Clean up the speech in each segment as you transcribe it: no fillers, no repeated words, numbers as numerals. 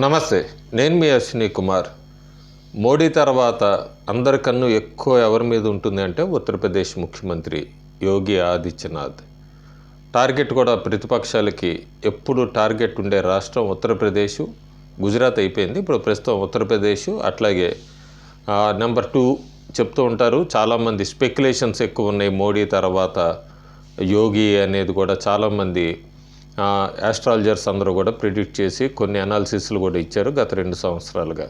నమస్తే. నేను మీ అశ్విని కుమార్. మోడీ తర్వాత అందరికన్నా ఎక్కువ ఎవరి మీద ఉంటుంది అంటే ఉత్తరప్రదేశ్ ముఖ్యమంత్రి యోగి ఆదిత్యనాథ్. టార్గెట్ కూడా ప్రతిపక్షాలకి ఎప్పుడు టార్గెట్ ఉండే రాష్ట్రం ఉత్తరప్రదేశ్, గుజరాత్ అయిపోయింది. ఇప్పుడు ప్రస్తుతం ఉత్తరప్రదేశ్, అట్లాగే నెంబర్ 2 చెప్తూ ఉంటారు. చాలామంది స్పెక్యులేషన్స్ ఎక్కువ ఉన్నాయి. మోడీ తర్వాత యోగి అనేది కూడా చాలామంది యాస్ట్రాలజర్స్ అందరూ కూడా ప్రిడిక్ట్ చేసి కొన్ని అనాలిసిస్లు కూడా ఇచ్చారు గత 2 సంవత్సరాలుగా.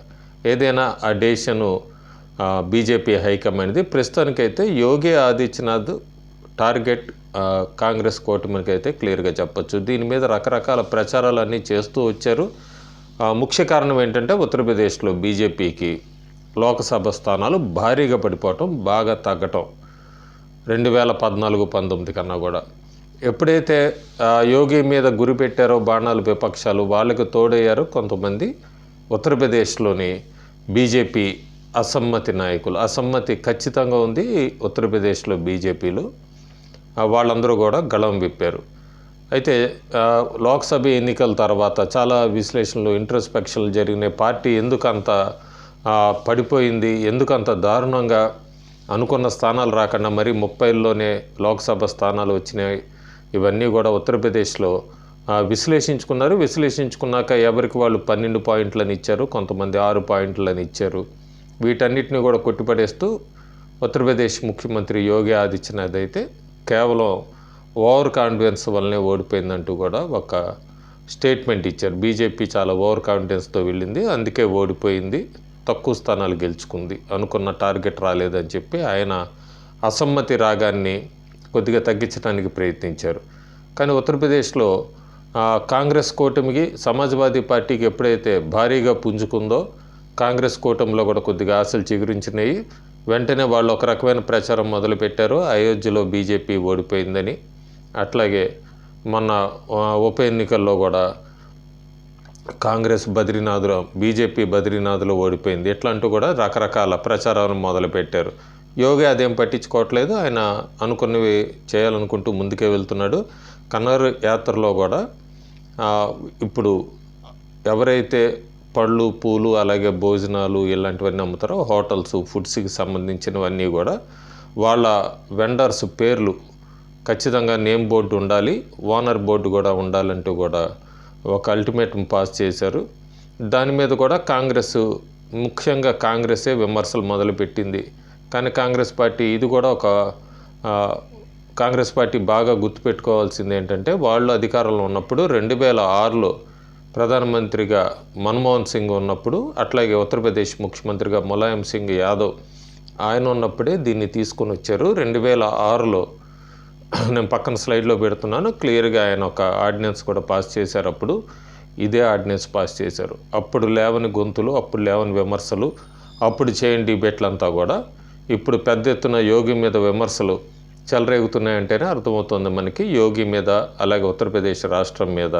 ఏదైనా ఆ డెసిషను బీజేపీ హైకమాండ్ది. ప్రస్తుతానికైతే యోగి ఆదిత్యనాథ్ టార్గెట్ కాంగ్రెస్ కూటమికి అయితే క్లియర్గా చెప్పచ్చు. దీని మీద రకరకాల ప్రచారాలన్నీ చేస్తూ వచ్చారు. ముఖ్య కారణం ఏంటంటే ఉత్తరప్రదేశ్లో బీజేపీకి లోక్సభ స్థానాలు భారీగా పడిపోవటం, బాగా తగ్గటం 2014-19 కన్నా కూడా. ఎప్పుడైతే యోగి మీద గురి పెట్టారో బాణాలు విపక్షాలు, వాళ్ళకి తోడయ్యారు కొంతమంది ఉత్తరప్రదేశ్లోని బీజేపీ అసమ్మతి నాయకులు. అసమ్మతి ఖచ్చితంగా ఉంది ఉత్తరప్రదేశ్లో బీజేపీలో. వాళ్ళందరూ కూడా గళం విప్పారు. అయితే లోక్సభ ఎన్నికల తర్వాత చాలా విశ్లేషణలు, ఇంట్రోస్పెక్షన్లు జరిగినాయి. పార్టీ ఎందుకంత పడిపోయింది, ఎందుకంత దారుణంగా అనుకున్న స్థానాలు రాకుండా మరి 30లోనే లోక్సభ స్థానాలు వచ్చినాయి, ఇవన్నీ కూడా ఉత్తరప్రదేశ్లో విశ్లేషించుకున్నారు. విశ్లేషించుకున్నాక ఎవరికి వాళ్ళు 12 పాయింట్లని ఇచ్చారు, కొంతమంది 6 పాయింట్లని ఇచ్చారు. వీటన్నిటిని కూడా కొట్టిపడేస్తూ ఉత్తరప్రదేశ్ ముఖ్యమంత్రి యోగి ఆదిత్యనాథ్ అయితే కేవలం ఓవర్ కాన్ఫిడెన్స్ వల్లనే ఓడిపోయిందంటూ కూడా ఒక స్టేట్మెంట్ ఇచ్చారు. బీజేపీ చాలా ఓవర్ కాన్ఫిడెన్స్తో వెళ్ళింది, అందుకే ఓడిపోయింది, తక్కువ స్థానాలు గెలుచుకుంది, అనుకున్న టార్గెట్ రాలేదని చెప్పి ఆయన అసమ్మతి రాగాన్ని కొద్దిగా తగ్గించడానికి ప్రయత్నించారు. కానీ ఉత్తరప్రదేశ్లో కాంగ్రెస్ కూటమికి, సమాజ్వాదీ పార్టీకి ఎప్పుడైతే భారీగా పుంజుకుందో కాంగ్రెస్ కూటమిలో కూడా కొద్దిగా ఆశలు చిగురించినాయి. వెంటనే వాళ్ళు ఒక రకమైన ప్రచారం మొదలుపెట్టారు. అయోధ్యలో బీజేపీ ఓడిపోయిందని, అట్లాగే మొన్న ఉప ఎన్నికల్లో కూడా కాంగ్రెస్ బీజేపీ బద్రీనాథ్లో ఓడిపోయింది. ఎట్లా అంటూ కూడా రకరకాల ప్రచారాలను మొదలుపెట్టారు. యోగి అదేం పట్టించుకోవట్లేదు. ఆయన అనుకున్నవి చేయాలనుకుంటూ ముందుకే వెళ్తున్నాడు. కన్నర్ యాత్రలో కూడా ఇప్పుడు ఎవరైతే పళ్ళు, పూలు, అలాగే భోజనాలు ఇలాంటివన్నీ అమ్ముతారో హోటల్స్, ఫుడ్స్కి సంబంధించినవన్నీ కూడా వాళ్ళ వెండర్స్ పేర్లు ఖచ్చితంగా నేమ్ బోర్డు ఉండాలి, ఓనర్ బోర్డు కూడా ఉండాలంటూ కూడా ఒక అల్టిమేటం పాస్ చేశారు. దాని మీద కూడా ముఖ్యంగా కాంగ్రెసే విమర్శలు మొదలుపెట్టింది. కానీ కాంగ్రెస్ పార్టీ బాగా గుర్తుపెట్టుకోవాల్సింది ఏంటంటే, వాళ్ళు అధికారంలో ఉన్నప్పుడు 2006లో ప్రధానమంత్రిగా మన్మోహన్ సింగ్ ఉన్నప్పుడు, అట్లాగే ఉత్తరప్రదేశ్ ముఖ్యమంత్రిగా ములాయం సింగ్ యాదవ్ ఆయన ఉన్నప్పుడే దీన్ని తీసుకొని వచ్చారు. 2006లో నేను పక్కన స్లైడ్లో పెడుతున్నాను, క్లియర్గా ఆయన ఒక ఆర్డినెన్స్ కూడా పాస్ చేశారు. అప్పుడు ఇదే ఆర్డినెన్స్ పాస్ చేశారు. అప్పుడు లేవని గొంతులు, అప్పుడు లేవని విమర్శలు, అప్పుడు చేయని డిబేట్లంతా కూడా ఇప్పుడు పెద్ద ఎత్తున యోగి మీద విమర్శలు చెలరేగుతున్నాయంటేనే అర్థమవుతుంది మనకి. యోగి మీద, అలాగే ఉత్తరప్రదేశ్ రాష్ట్రం మీద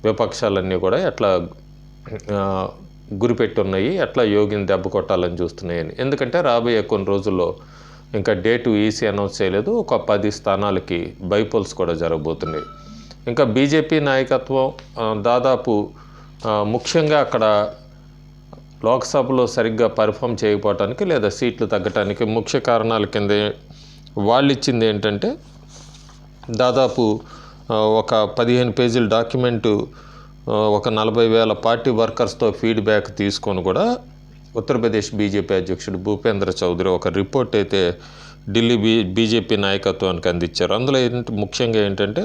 విపక్షాలన్నీ కూడా ఎట్లా గురిపెట్టి ఉన్నాయి, ఎట్లా యోగిని దెబ్బ కొట్టాలని చూస్తున్నాయని. ఎందుకంటే రాబోయే కొన్ని రోజుల్లో ఇంకా డేటు ఈసీ అనౌన్స్ చేయలేదు, ఒక 10 స్థానాలకి బైపోల్స్ కూడా జరగబోతున్నాయి. ఇంకా బీజేపీ నాయకత్వం దాదాపు ముఖ్యంగా అక్కడ లోక్సభలో సరిగ్గా పర్ఫామ్ చేయకపోవటానికి లేదా సీట్లు తగ్గటానికి ముఖ్య కారణాల కింద వాళ్ళు ఇచ్చింది ఏంటంటే, దాదాపు ఒక 15 పేజీల డాక్యుమెంటు, ఒక 40,000 పార్టీ వర్కర్స్తో ఫీడ్బ్యాక్ తీసుకొని కూడా ఉత్తరప్రదేశ్ బీజేపీ అధ్యక్షుడు భూపేంద్ర చౌదరి ఒక రిపోర్ట్ అయితే ఢిల్లీ బీజేపీ నాయకత్వానికి అందించారు. అందులో ముఖ్యంగా ఏంటంటే,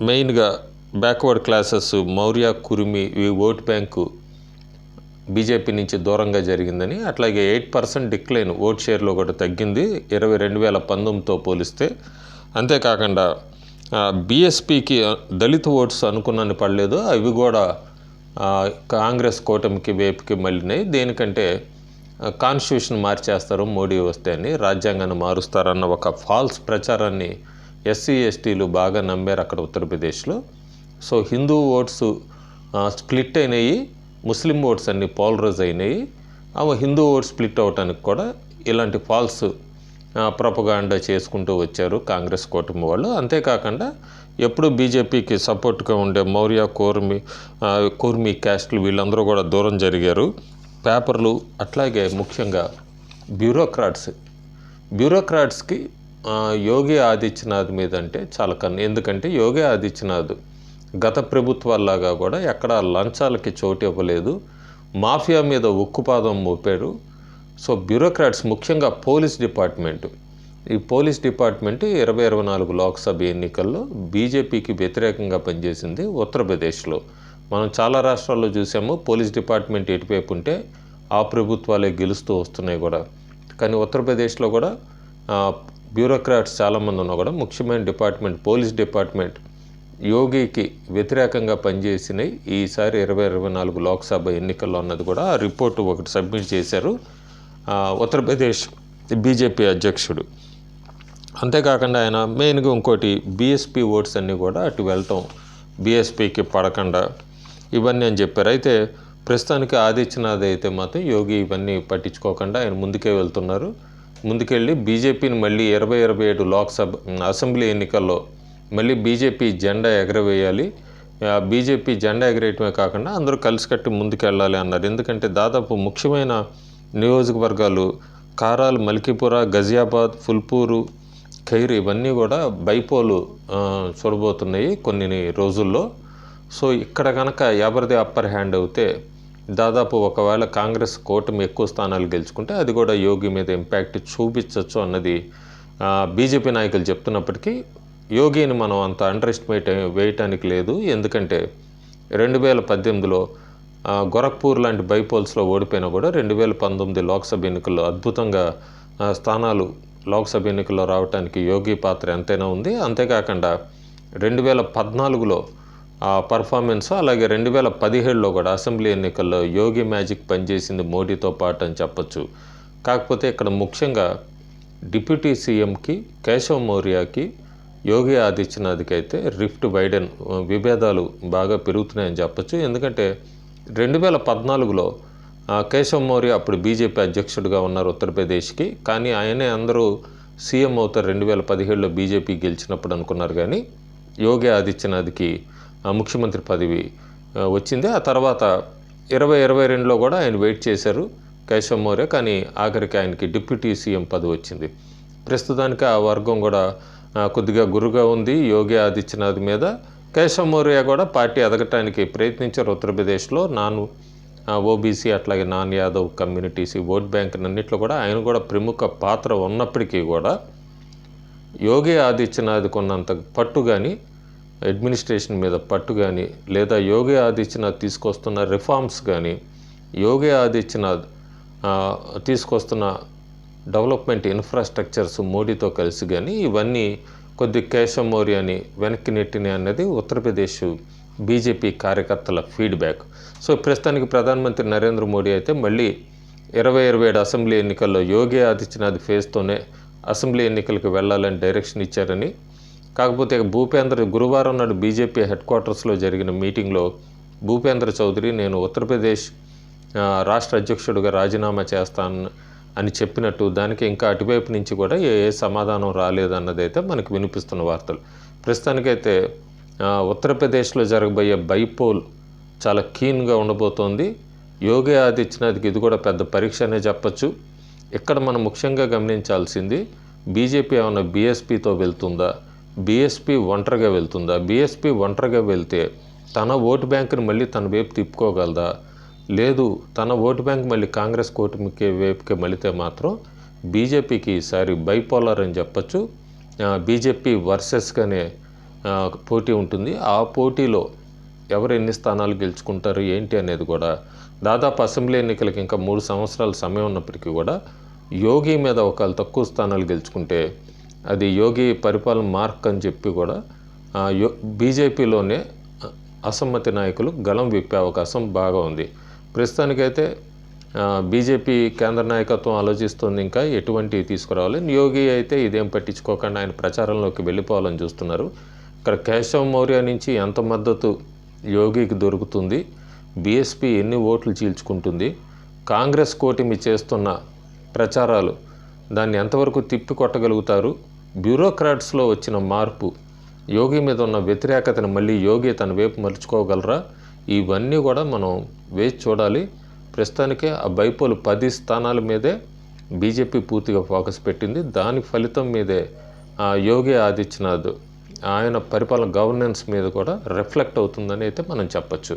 మెయిన్గా బ్యాక్వర్డ్ క్లాసెస్, మౌర్య, కుర్మి ఈ ఓట్ బ్యాంకు బీజేపీ నుంచి దూరంగా జరిగిందని, అట్లాగే 8% డిక్లైన్ ఓట్ షేర్లో కూడా తగ్గింది 2019తో పోలిస్తే. అంతేకాకుండా బీఎస్పీకి దళిత ఓట్స్ అనుకున్నని పడలేదు, అవి కూడా కాంగ్రెస్ కూటమికి వైపుకి మళ్ళినాయి. దేనికంటే కాన్స్టిట్యూషన్ మార్చేస్తారు మోడీ వస్తే అని, రాజ్యాంగాన్ని మారుస్తారన్న ఒక ఫాల్స్ ప్రచారాన్ని ఎస్సీ ఎస్టీలు బాగా నమ్మారు అక్కడ ఉత్తరప్రదేశ్లో. సో హిందూ ఓట్స్ స్ప్లిట్ అయినాయి, ముస్లిం ఓట్స్ అన్ని పోలరైజ్ అయినాయి. అవి హిందూ ఓట్స్ స్ప్లిట్ అవడానికి కూడా ఇలాంటి ఫాల్స్ ప్రొపగాండా చేసుకుంటూ వచ్చారు కాంగ్రెస్ కూటమి వాళ్ళు. అంతేకాకుండా ఎప్పుడు బీజేపీకి సపోర్ట్గా ఉండే మౌర్య కూర్మి క్యాస్ట్లు వీళ్ళందరూ కూడా దూరం జరిగారు. పేపర్లు అట్లాగే ముఖ్యంగా బ్యూరోక్రాట్స్కి యోగి ఆదిత్యనాథ్ మీద అంటే చాలా ఎందుకంటే యోగి ఆదిత్యనాథ్ గత ప్రభుత్వాల్లాగా కూడా ఎక్కడ లంచాలకి చోటు ఇవ్వలేదు, మాఫియా మీద ఉక్కుపాదం మోపారు. సో బ్యూరోక్రాట్స్ ముఖ్యంగా పోలీస్ డిపార్ట్మెంట్ 2024 లోక్సభ ఎన్నికల్లో బీజేపీకి వ్యతిరేకంగా పనిచేసింది. ఉత్తరప్రదేశ్లో మనం చాలా రాష్ట్రాల్లో చూసాము, పోలీస్ డిపార్ట్మెంట్ ఎటువైపు ఉంటే ఆ ప్రభుత్వాలే గెలుస్తూ వస్తున్నాయి కూడా. కానీ ఉత్తరప్రదేశ్లో కూడా బ్యూరోక్రాట్స్ చాలామంది ఉన్నా కూడా ముఖ్యమైన డిపార్ట్మెంట్ పోలీస్ డిపార్ట్మెంట్ యోగికి వ్యతిరేకంగా పనిచేసినాయి ఈసారి 2024 లోక్సభ ఎన్నికల్లో అన్నది కూడా ఆ రిపోర్టు ఒకటి సబ్మిట్ చేశారు ఉత్తరప్రదేశ్ బీజేపీ అధ్యక్షుడు. అంతేకాకుండా ఆయన మెయిన్గా ఇంకోటి బీఎస్పీ ఓట్స్ అన్నీ కూడా అటు వెళ్ళటం, బీఎస్పీకి పడకుండా ఇవన్నీ అని చెప్పారు. అయితే ప్రస్తుతానికి ఆదిత్యనాథ్ అయితే మాత్రం యోగి ఇవన్నీ పట్టించుకోకుండా ఆయన ముందుకే వెళ్తున్నారు. ముందుకెళ్ళి బీజేపీని మళ్ళీ 2027 లోక్సభ అసెంబ్లీ ఎన్నికల్లో మళ్ళీ బీజేపీ జెండా ఎగరవేయాలి, బీజేపీ జెండా ఎగరేయటమే కాకుండా అందరూ కలిసికట్టి ముందుకెళ్ళాలి అన్నారు. ఎందుకంటే దాదాపు ముఖ్యమైన నియోజకవర్గాలు కారాల్, మల్కీపుర, గజియాబాద్, ఫుల్పూరు, ఖైర్ ఇవన్నీ కూడా బైపోలు చూడబోతున్నాయి కొన్ని రోజుల్లో. సో ఇక్కడ కనుక ఎవరిది అప్పర్ హ్యాండ్ అవుతే దాదాపు ఒకవేళ కాంగ్రెస్ కూటమి ఎక్కువ స్థానాలు గెలుచుకుంటే అది కూడా యోగి మీద ఇంపాక్ట్ చూపించవచ్చు అన్నది బీజేపీ నాయకులు చెప్తున్నప్పటికీ యోగిని మనం అంత అండర్ ఎస్టిమేట్ వేయటానికి లేదు. ఎందుకంటే 2018లో గోరఖ్పూర్ లాంటి బైపోల్స్లో ఓడిపోయినా కూడా 2019 లోక్సభ ఎన్నికల్లో అద్భుతంగా స్థానాలు లోక్సభ ఎన్నికల్లో రావడానికి యోగి పాత్ర ఎంతైనా ఉంది. అంతేకాకుండా 2014లో పర్ఫార్మెన్స్, అలాగే 2017లో కూడా అసెంబ్లీ ఎన్నికల్లో యోగి మ్యాజిక్ పనిచేసింది మోడీతో పాటు అని చెప్పచ్చు. కాకపోతే ఇక్కడ ముఖ్యంగా డిప్యూటీ సీఎంకి కేశవ్ మౌర్యకి యోగి ఆదిత్యనాథ్కి అయితే రిఫ్ట్ వైడెన్ విభేదాలు బాగా పెరుగుతున్నాయని చెప్పచ్చు. ఎందుకంటే 2014లో కేశవ్ మౌర్య అప్పుడు బీజేపీ అధ్యక్షుడిగా ఉన్నారు ఉత్తరప్రదేశ్కి. కానీ ఆయనే అందరూ సీఎం అవుతారు 2017లో బీజేపీ గెలిచినప్పుడు అనుకున్నారు. కానీ యోగి ఆదిత్యనాథ్కి ముఖ్యమంత్రి పదవి వచ్చింది. ఆ తర్వాత 2022లో కూడా ఆయన వెయిట్ చేశారు కేశవ్ మౌర్య, కానీ ఆఖరికి ఆయనకి డిప్యూటీ సీఎం పదవి వచ్చింది. ప్రస్తుతానికి ఆ వర్గం కూడా కొద్దిగా గురుగా ఉంది యోగి ఆదిత్యనాథ్ మీద. కేశవ్ మౌర్య కూడా పార్టీ ఎదగటానికి ప్రయత్నించారు ఉత్తరప్రదేశ్లో. ఓబీసీ అట్లాగే non Yadav communities vote bank అన్నింటిలో కూడా ఆయన కూడా ప్రముఖ పాత్ర ఉన్నప్పటికీ కూడా యోగి ఆదిత్యనాథ్కి ఉన్నంత పట్టు కానీ, అడ్మినిస్ట్రేషన్ మీద పట్టు కానీ, లేదా యోగి ఆదిత్యనాథ్ తీసుకొస్తున్న రిఫార్మ్స్ కానీ, యోగి ఆదిత్యనాథ్ తీసుకొస్తున్న డెవలప్మెంట్ ఇన్ఫ్రాస్ట్రక్చర్స్ మోడీతో కలిసి కానీ ఇవన్నీ కొద్ది కేశవ్ మౌర్యని వెనక్కి నెట్టినాయి అన్నది ఉత్తరప్రదేశ్ బీజేపీ కార్యకర్తల ఫీడ్బ్యాక్. సో ప్రస్తుతానికి ప్రధానమంత్రి నరేంద్ర మోడీ అయితే మళ్ళీ 2027 అసెంబ్లీ ఎన్నికల్లో యోగి ఆదిత్యనాథ్ ఫేస్తోనే అసెంబ్లీ ఎన్నికలకు వెళ్ళాలని డైరెక్షన్ ఇచ్చారని. కాకపోతే గురువారం నాడు బీజేపీ హెడ్ క్వార్టర్స్లో జరిగిన మీటింగ్లో భూపేంద్ర చౌదరి నేను ఉత్తరప్రదేశ్ రాష్ట్ర అధ్యక్షుడిగా రాజీనామా చేస్తాను అని చెప్పినట్టు దానికి ఇంకా అటువైపు నుంచి కూడా ఏ సమాధానం రాలేదన్నదైతే మనకు వినిపిస్తున్న వార్తలు. ప్రస్తుతానికైతే ఉత్తరప్రదేశ్లో జరగబోయే బైపోల్ చాలా కీన్గా ఉండబోతోంది. యోగి ఆదిత్యనాథ్కి ఇది కూడా పెద్ద పరీక్ష అనే చెప్పచ్చు. ఇక్కడ మనం ముఖ్యంగా గమనించాల్సింది బీజేపీ ఏమైనా బీఎస్పీతో వెళ్తుందా, బీఎస్పీ ఒంటరిగా వెళ్తుందా? బీఎస్పీ ఒంటరిగా వెళ్తే తన ఓటు బ్యాంకుని మళ్ళీ తన వైపు తిప్పుకోగలదా? లేదు తన ఓటు బ్యాంక్ మళ్ళీ కాంగ్రెస్ కూటమికి వైపుకి మళ్ళితే మాత్రం బీజేపీకి ఈసారి బైపోలర్ అని చెప్పచ్చు. బీజేపీ వర్సెస్గానే పోటీ ఉంటుంది. ఆ పోటీలో ఎవరు ఎన్ని స్థానాలు గెలుచుకుంటారు ఏంటి అనేది కూడా దాదాపు అసెంబ్లీ ఎన్నికలకి ఇంకా 3 సంవత్సరాల సమయం ఉన్నప్పటికీ కూడా యోగి మీద ఒకవేళ తక్కువ స్థానాలు గెలుచుకుంటే అది యోగి పరిపాలన మార్క్ అని చెప్పి కూడా బీజేపీలోనే అసమ్మతి నాయకులు గలం విప్పే అవకాశం బాగా ఉంది. ప్రస్తుతానికైతే బీజేపీ కేంద్ర నాయకత్వం ఆలోచిస్తుంది ఇంకా ఎటువంటి తీసుకురావాలి. యోగి అయితే ఇదేం పట్టించుకోకుండా ఆయన ప్రచారంలోకి వెళ్ళిపోవాలని చూస్తున్నారు. ఇక్కడ కేశవ్ మౌర్య నుంచి ఎంత మద్దతు యోగికి దొరుకుతుంది, బీఎస్పీ ఎన్ని ఓట్లు చీల్చుకుంటుంది, కాంగ్రెస్ కూటమి చేస్తున్న ప్రచారాలు దాన్ని ఎంతవరకు తిప్పి కొట్టగలుగుతారు, బ్యూరోక్రాట్స్లో వచ్చిన మార్పు యోగి మీద ఉన్న వ్యతిరేకతను మళ్ళీ యోగి తన వైపు మలుచుకోగలరా? ఇవన్నీ కూడా మనం వేచి చూడాలి. ప్రస్తుతానికే ఆ బైపోల్ 10 స్థానాల మీదే బీజేపీ పూర్తిగా ఫోకస్ పెట్టింది. దాని ఫలితం మీదే యోగి ఆదిత్యనాథ్ ఆయన పరిపాలన గవర్నెన్స్ మీద కూడా రిఫ్లెక్ట్ అవుతుందని అయితే మనం చెప్పచ్చు.